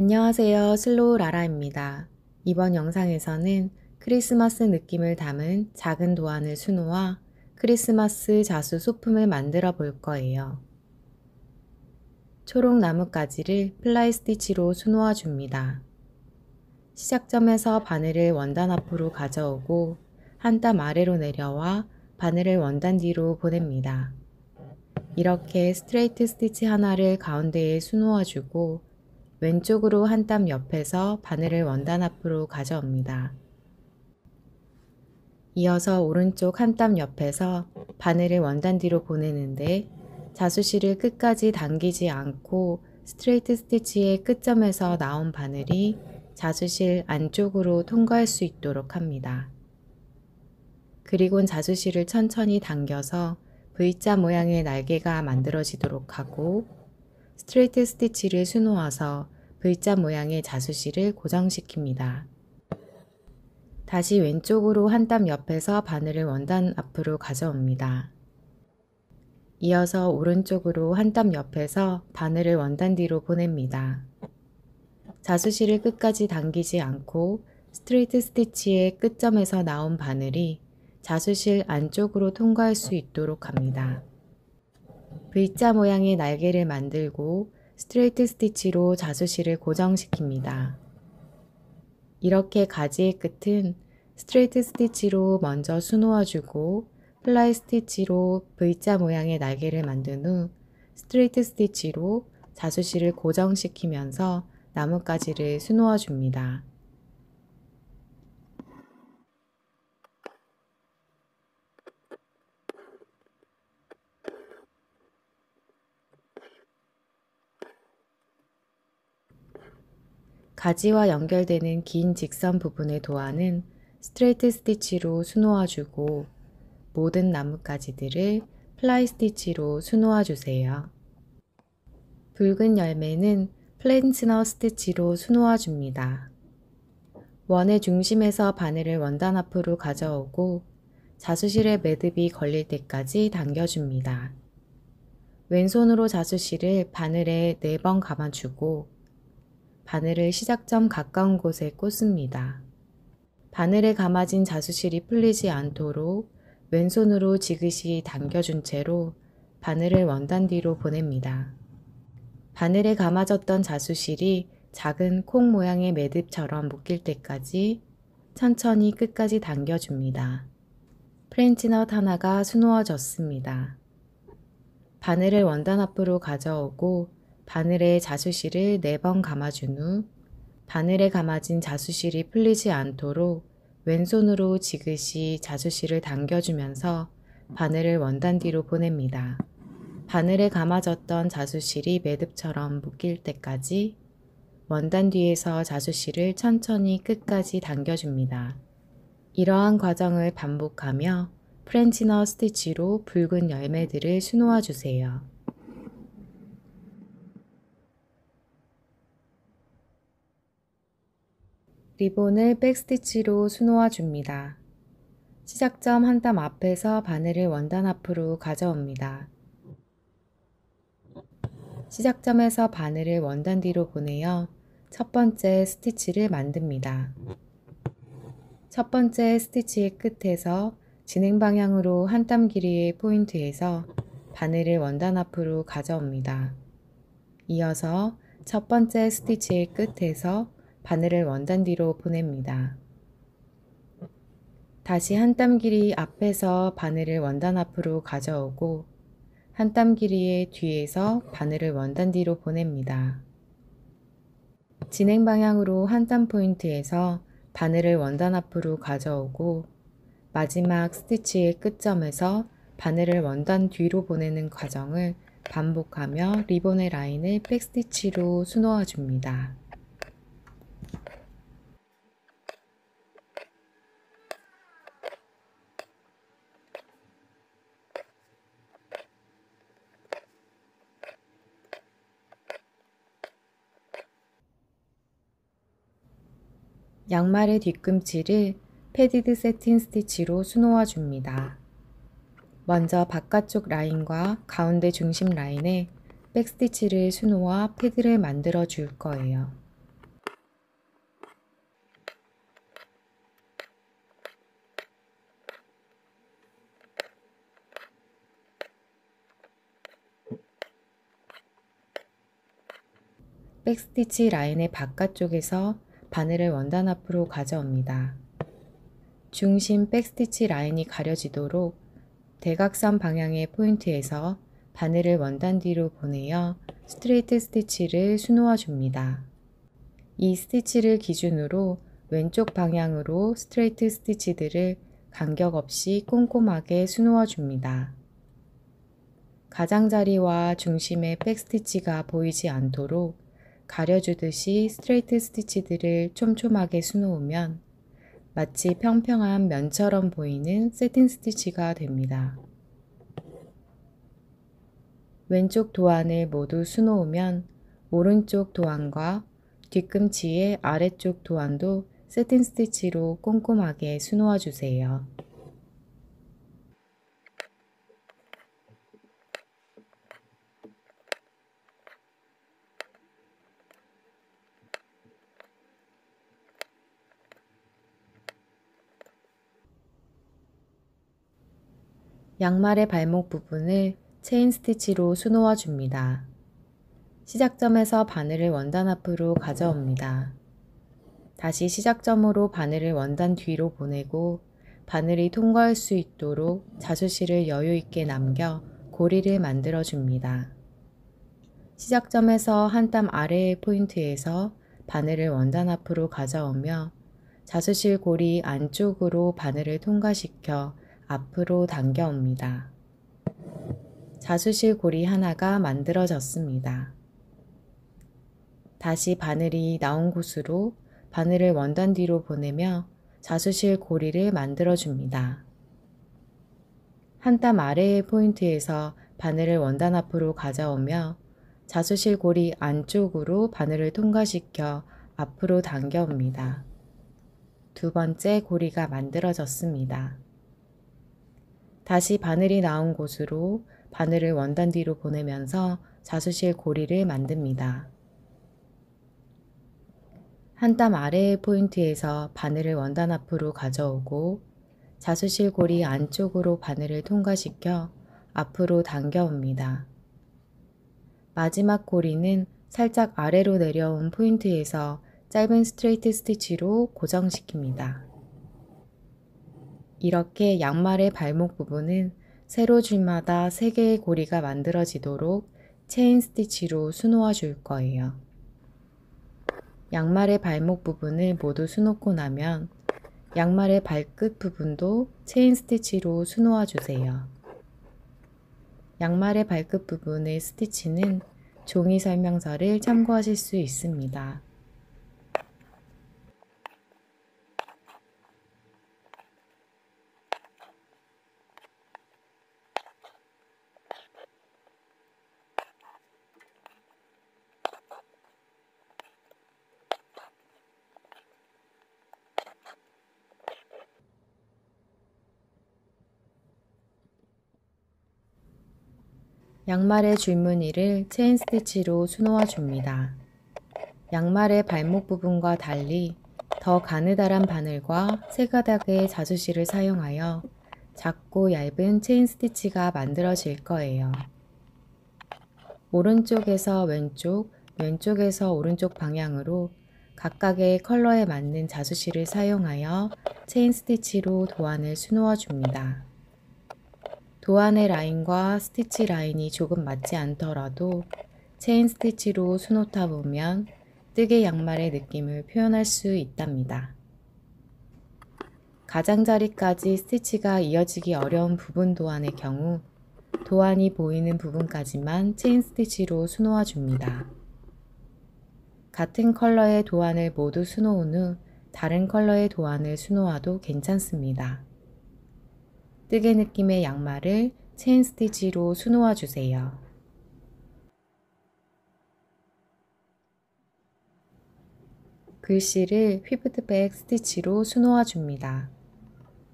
안녕하세요. 슬로우 라라입니다. 이번 영상에서는 크리스마스 느낌을 담은 작은 도안을 수놓아 크리스마스 자수 소품을 만들어 볼 거예요. 초록 나뭇가지를 플라이 스티치로 수놓아 줍니다. 시작점에서 바늘을 원단 앞으로 가져오고 한 땀 아래로 내려와 바늘을 원단 뒤로 보냅니다. 이렇게 스트레이트 스티치 하나를 가운데에 수놓아 주고 왼쪽으로 한 땀 옆에서 바늘을 원단 앞으로 가져옵니다. 이어서 오른쪽 한 땀 옆에서 바늘을 원단 뒤로 보내는데 자수실을 끝까지 당기지 않고 스트레이트 스티치의 끝점에서 나온 바늘이 자수실 안쪽으로 통과할 수 있도록 합니다. 그리곤 자수실을 천천히 당겨서 V자 모양의 날개가 만들어지도록 하고 스트레이트 스티치를 수놓아서 V자 모양의 자수실을 고정시킵니다. 다시 왼쪽으로 한 땀 옆에서 바늘을 원단 앞으로 가져옵니다. 이어서 오른쪽으로 한 땀 옆에서 바늘을 원단 뒤로 보냅니다. 자수실을 끝까지 당기지 않고 스트레이트 스티치의 끝점에서 나온 바늘이 자수실 안쪽으로 통과할 수 있도록 합니다. V자 모양의 날개를 만들고 스트레이트 스티치로 자수실을 고정시킵니다. 이렇게 가지의 끝은 스트레이트 스티치로 먼저 수놓아주고 플라이 스티치로 V자 모양의 날개를 만든 후 스트레이트 스티치로 자수실을 고정시키면서 나뭇가지를 수놓아줍니다. 가지와 연결되는 긴 직선 부분의 도안은 스트레이트 스티치로 수놓아주고 모든 나뭇가지들을 플라이 스티치로 수놓아주세요. 붉은 열매는 플랜츠너 스티치로 수놓아줍니다. 원의 중심에서 바늘을 원단 앞으로 가져오고 자수실의 매듭이 걸릴 때까지 당겨줍니다. 왼손으로 자수실을 바늘에 4번 감아주고 바늘을 시작점 가까운 곳에 꽂습니다. 바늘에 감아진 자수실이 풀리지 않도록 왼손으로 지그시 당겨준 채로 바늘을 원단 뒤로 보냅니다. 바늘에 감아졌던 자수실이 작은 콩 모양의 매듭처럼 묶일 때까지 천천히 끝까지 당겨줍니다. 프렌치넛 하나가 수놓아졌습니다. 바늘을 원단 앞으로 가져오고 바늘에 자수실을 4번 감아준 후 바늘에 감아진 자수실이 풀리지 않도록 왼손으로 지그시 자수실을 당겨주면서 바늘을 원단 뒤로 보냅니다. 바늘에 감아졌던 자수실이 매듭처럼 묶일 때까지 원단 뒤에서 자수실을 천천히 끝까지 당겨줍니다. 이러한 과정을 반복하며 프렌치넛 스티치로 붉은 열매들을 수놓아 주세요. 리본을 백스티치로 수놓아 줍니다. 시작점 한 땀 앞에서 바늘을 원단 앞으로 가져옵니다. 시작점에서 바늘을 원단 뒤로 보내어 첫 번째 스티치를 만듭니다. 첫 번째 스티치의 끝에서 진행 방향으로 한 땀 길이의 포인트에서 바늘을 원단 앞으로 가져옵니다. 이어서 첫 번째 스티치의 끝에서 바늘을 원단 뒤로 보냅니다. 다시 한 땀 길이 앞에서 바늘을 원단 앞으로 가져오고 한 땀 길이의 뒤에서 바늘을 원단 뒤로 보냅니다. 진행 방향으로 한 땀 포인트에서 바늘을 원단 앞으로 가져오고 마지막 스티치의 끝점에서 바늘을 원단 뒤로 보내는 과정을 반복하며 리본의 라인을 백스티치로 수놓아 줍니다. 양말의 뒤꿈치를 패디드 세틴 스티치로 수놓아 줍니다. 먼저 바깥쪽 라인과 가운데 중심 라인에 백스티치를 수놓아 패드를 만들어 줄 거예요. 백스티치 라인의 바깥쪽에서 바늘을 원단 앞으로 가져옵니다. 중심 백스티치 라인이 가려지도록 대각선 방향의 포인트에서 바늘을 원단 뒤로 보내어 스트레이트 스티치를 수놓아 줍니다. 이 스티치를 기준으로 왼쪽 방향으로 스트레이트 스티치들을 간격 없이 꼼꼼하게 수놓아 줍니다. 가장자리와 중심의 백스티치가 보이지 않도록 가려주듯이 스트레이트 스티치들을 촘촘하게 수놓으면 마치 평평한 면처럼 보이는 세팅 스티치가 됩니다. 왼쪽 도안을 모두 수놓으면 오른쪽 도안과 뒤꿈치의 아래쪽 도안도 세팅 스티치로 꼼꼼하게 수놓아 주세요. 양말의 발목 부분을 체인 스티치로 수놓아 줍니다. 시작점에서 바늘을 원단 앞으로 가져옵니다. 다시 시작점으로 바늘을 원단 뒤로 보내고 바늘이 통과할 수 있도록 자수실을 여유 있게 남겨 고리를 만들어 줍니다. 시작점에서 한 땀 아래의 포인트에서 바늘을 원단 앞으로 가져오며 자수실 고리 안쪽으로 바늘을 통과시켜 앞으로 당겨옵니다. 자수실 고리 하나가 만들어졌습니다. 다시 바늘이 나온 곳으로 바늘을 원단 뒤로 보내며 자수실 고리를 만들어 줍니다. 한 땀 아래의 포인트에서 바늘을 원단 앞으로 가져오며 자수실 고리 안쪽으로 바늘을 통과시켜 앞으로 당겨옵니다. 두 번째 고리가 만들어졌습니다. 다시 바늘이 나온 곳으로 바늘을 원단 뒤로 보내면서 자수실 고리를 만듭니다. 한 땀 아래의 포인트에서 바늘을 원단 앞으로 가져오고 자수실 고리 안쪽으로 바늘을 통과시켜 앞으로 당겨옵니다. 마지막 고리는 살짝 아래로 내려온 포인트에서 짧은 스트레이트 스티치로 고정시킵니다. 이렇게 양말의 발목 부분은 세로 줄마다 3개의 고리가 만들어지도록 체인 스티치로 수놓아 줄 거예요. 양말의 발목 부분을 모두 수놓고 나면 양말의 발끝 부분도 체인 스티치로 수놓아 주세요. 양말의 발끝 부분의 스티치는 종이 설명서를 참고하실 수 있습니다. 양말의 줄무늬를 체인 스티치로 수놓아 줍니다. 양말의 발목 부분과 달리 더 가느다란 바늘과 세 가닥의 자수실을 사용하여 작고 얇은 체인 스티치가 만들어질 거예요. 오른쪽에서 왼쪽, 왼쪽에서 오른쪽 방향으로 각각의 컬러에 맞는 자수실을 사용하여 체인 스티치로 도안을 수놓아 줍니다. 도안의 라인과 스티치 라인이 조금 맞지 않더라도 체인 스티치로 수놓다 보면 뜨개 양말의 느낌을 표현할 수 있답니다. 가장자리까지 스티치가 이어지기 어려운 부분 도안의 경우 도안이 보이는 부분까지만 체인 스티치로 수놓아 줍니다. 같은 컬러의 도안을 모두 수놓은 후 다른 컬러의 도안을 수놓아도 괜찮습니다. 뜨개 느낌의 양말을 체인 스티치로 수놓아 주세요. 글씨를 휘브드백 스티치로 수놓아 줍니다.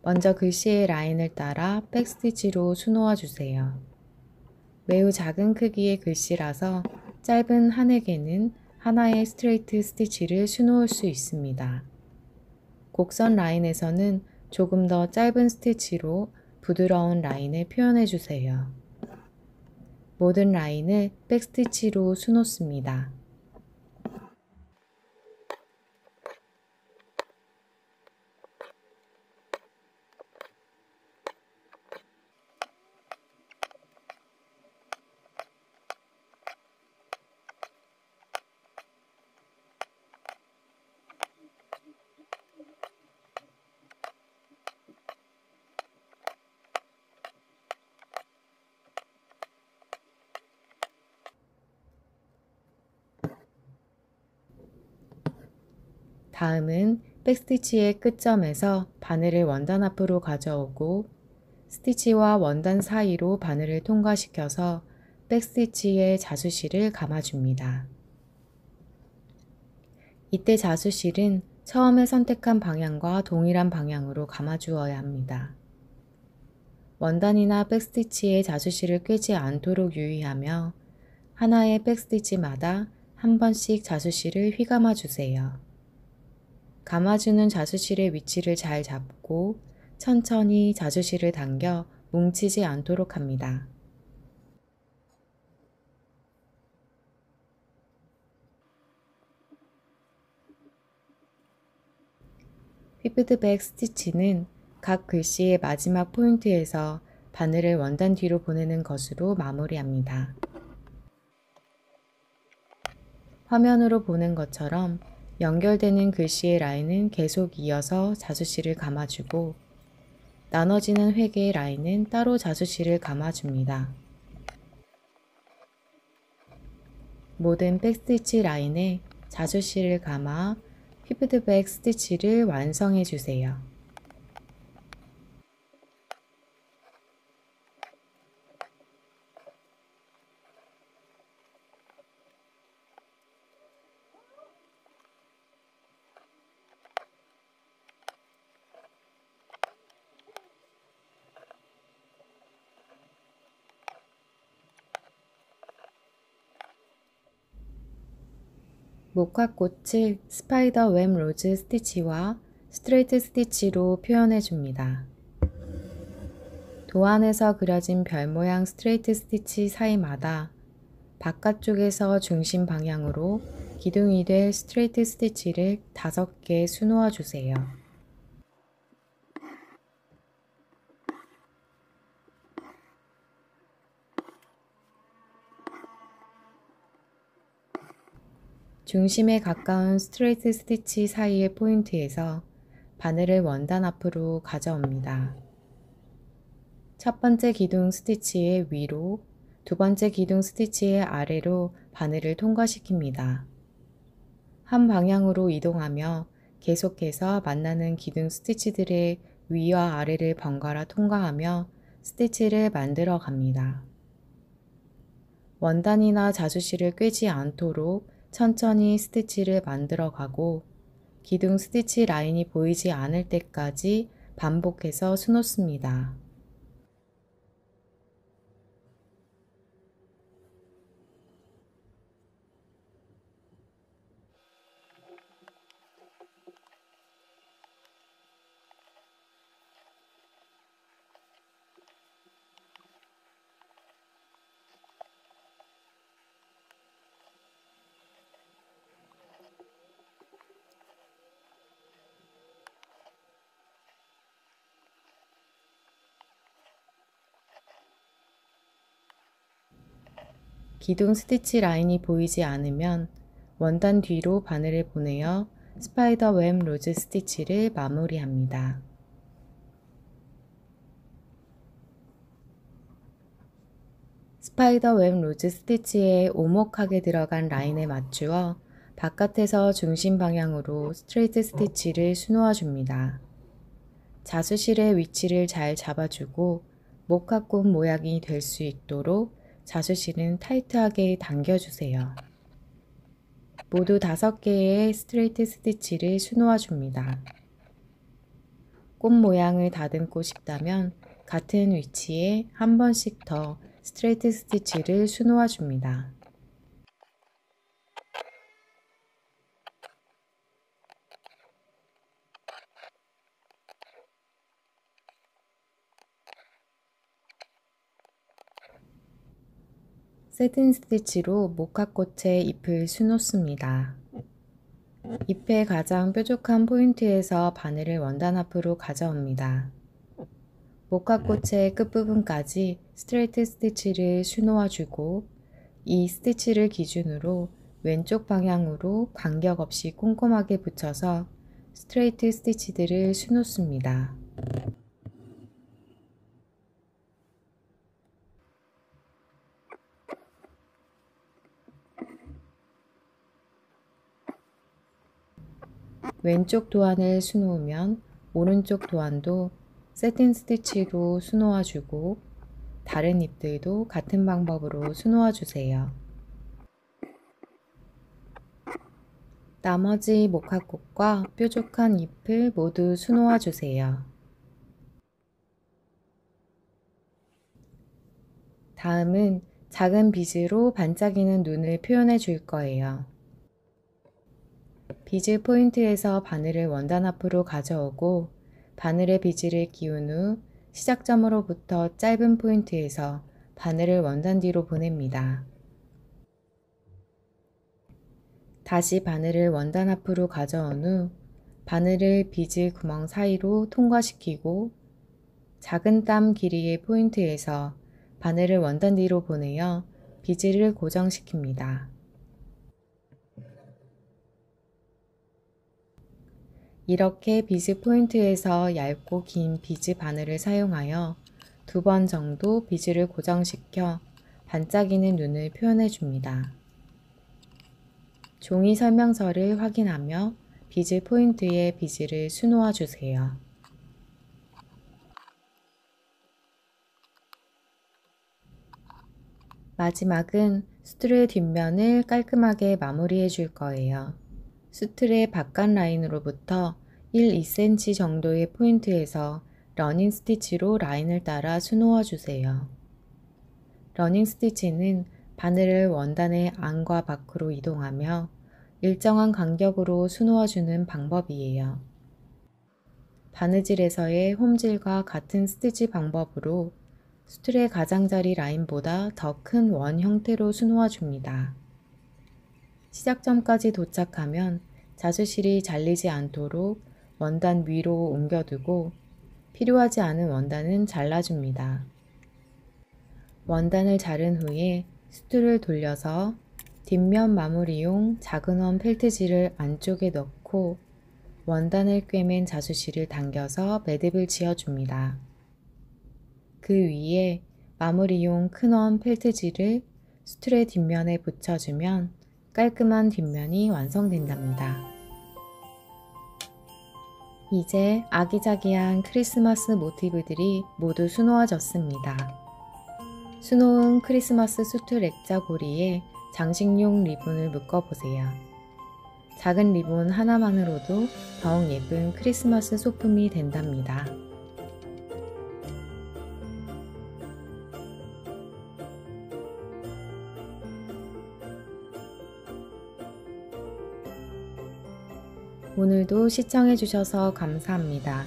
먼저 글씨의 라인을 따라 백 스티치로 수놓아 주세요. 매우 작은 크기의 글씨라서 짧은 한획에는 하나의 스트레이트 스티치를 수놓을 수 있습니다. 곡선 라인에서는 조금 더 짧은 스티치로 부드러운 라인을 표현해 주세요. 모든 라인을 백스티치로 수놓습니다. 다음은 백스티치의 끝점에서 바늘을 원단 앞으로 가져오고 스티치와 원단 사이로 바늘을 통과시켜서 백스티치에 자수실을 감아줍니다. 이때 자수실은 처음에 선택한 방향과 동일한 방향으로 감아주어야 합니다. 원단이나 백스티치의 자수실을 꿰지 않도록 유의하며 하나의 백스티치마다 한 번씩 자수실을 휘감아 주세요. 감아주는 자수실의 위치를 잘 잡고 천천히 자수실을 당겨 뭉치지 않도록 합니다. 휘프드백 스티치는 각 글씨의 마지막 포인트에서 바늘을 원단 뒤로 보내는 것으로 마무리합니다. 화면으로 보는 것처럼 연결되는 글씨의 라인은 계속 이어서 자수실을 감아주고 나눠지는 획의 라인은 따로 자수실을 감아줍니다. 모든 백스티치 라인에 자수실을 감아 휘프드백 스티치를 완성해 주세요. 목화꽃을 스파이더 웹 로즈 스티치와 스트레이트 스티치로 표현해 줍니다. 도안에서 그려진 별 모양 스트레이트 스티치 사이마다 바깥쪽에서 중심 방향으로 기둥이 될 스트레이트 스티치를 5개 수놓아 주세요. 중심에 가까운 스트레이트 스티치 사이의 포인트에서 바늘을 원단 앞으로 가져옵니다. 첫 번째 기둥 스티치의 위로, 두 번째 기둥 스티치의 아래로 바늘을 통과시킵니다. 한 방향으로 이동하며 계속해서 만나는 기둥 스티치들의 위와 아래를 번갈아 통과하며 스티치를 만들어 갑니다. 원단이나 자수실을 꿰지 않도록 천천히 스티치를 만들어 가고 기둥 스티치 라인이 보이지 않을 때까지 반복해서 수놓습니다. 기둥 스티치 라인이 보이지 않으면 원단 뒤로 바늘을 보내어 스파이더 웹 로즈 스티치를 마무리합니다. 스파이더 웹 로즈 스티치에 오목하게 들어간 라인에 맞추어 바깥에서 중심 방향으로 스트레이트 스티치를 수놓아 줍니다. 자수실의 위치를 잘 잡아주고 목화꽃 모양이 될 수 있도록 자수실은 타이트하게 당겨주세요. 모두 5개의 스트레이트 스티치를 수놓아 줍니다. 꽃 모양을 다듬고 싶다면 같은 위치에 한 번씩 더 스트레이트 스티치를 수놓아 줍니다. 세틴 스티치로 목화꽃의 잎을 수놓습니다. 잎의 가장 뾰족한 포인트에서 바늘을 원단 앞으로 가져옵니다. 목화꽃의 끝부분까지 스트레이트 스티치를 수놓아 주고 이 스티치를 기준으로 왼쪽 방향으로 간격 없이 꼼꼼하게 붙여서 스트레이트 스티치들을 수놓습니다. 왼쪽 도안을 수놓으면 오른쪽 도안도 세틴 스티치로 수놓아 주고 다른 잎들도 같은 방법으로 수놓아 주세요. 나머지 목화꽃과 뾰족한 잎을 모두 수놓아 주세요. 다음은 작은 비즈로 반짝이는 눈을 표현해 줄 거예요. 비즈 포인트에서 바늘을 원단 앞으로 가져오고 바늘에 비즈를 끼운 후 시작점으로부터 짧은 포인트에서 바늘을 원단 뒤로 보냅니다. 다시 바늘을 원단 앞으로 가져온 후 바늘을 비즈 구멍 사이로 통과시키고 작은 땀 길이의 포인트에서 바늘을 원단 뒤로 보내어 비즈를 고정시킵니다. 이렇게 비즈 포인트에서 얇고 긴 비즈 바늘을 사용하여 2번 정도 비즈를 고정시켜 반짝이는 눈을 표현해 줍니다. 종이 설명서를 확인하며 비즈 포인트에 비즈를 수놓아 주세요. 마지막은 수틀의 뒷면을 깔끔하게 마무리해 줄 거예요. 수틀의 바깥 라인으로부터 1-2cm 정도의 포인트에서 러닝 스티치로 라인을 따라 수놓아 주세요. 러닝 스티치는 바늘을 원단의 안과 밖으로 이동하며 일정한 간격으로 수놓아 주는 방법이에요. 바느질에서의 홈질과 같은 스티치 방법으로 수틀의 가장자리 라인보다 더 큰 원 형태로 수놓아 줍니다. 시작점까지 도착하면 자수실이 잘리지 않도록 원단 위로 옮겨두고 필요하지 않은 원단은 잘라줍니다. 원단을 자른 후에 수틀을 돌려서 뒷면 마무리용 작은 원 펠트지를 안쪽에 넣고 원단을 꿰맨 자수실을 당겨서 매듭을 지어줍니다. 그 위에 마무리용 큰 원 펠트지를 수틀의 뒷면에 붙여주면 깔끔한 뒷면이 완성된답니다. 이제 아기자기한 크리스마스 모티브들이 모두 수놓아졌습니다. 수놓은 크리스마스 수틀 액자 고리에 장식용 리본을 묶어보세요. 작은 리본 하나만으로도 더욱 예쁜 크리스마스 소품이 된답니다. 오늘도 시청해주셔서 감사합니다.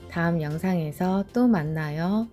다음 영상에서 또 만나요.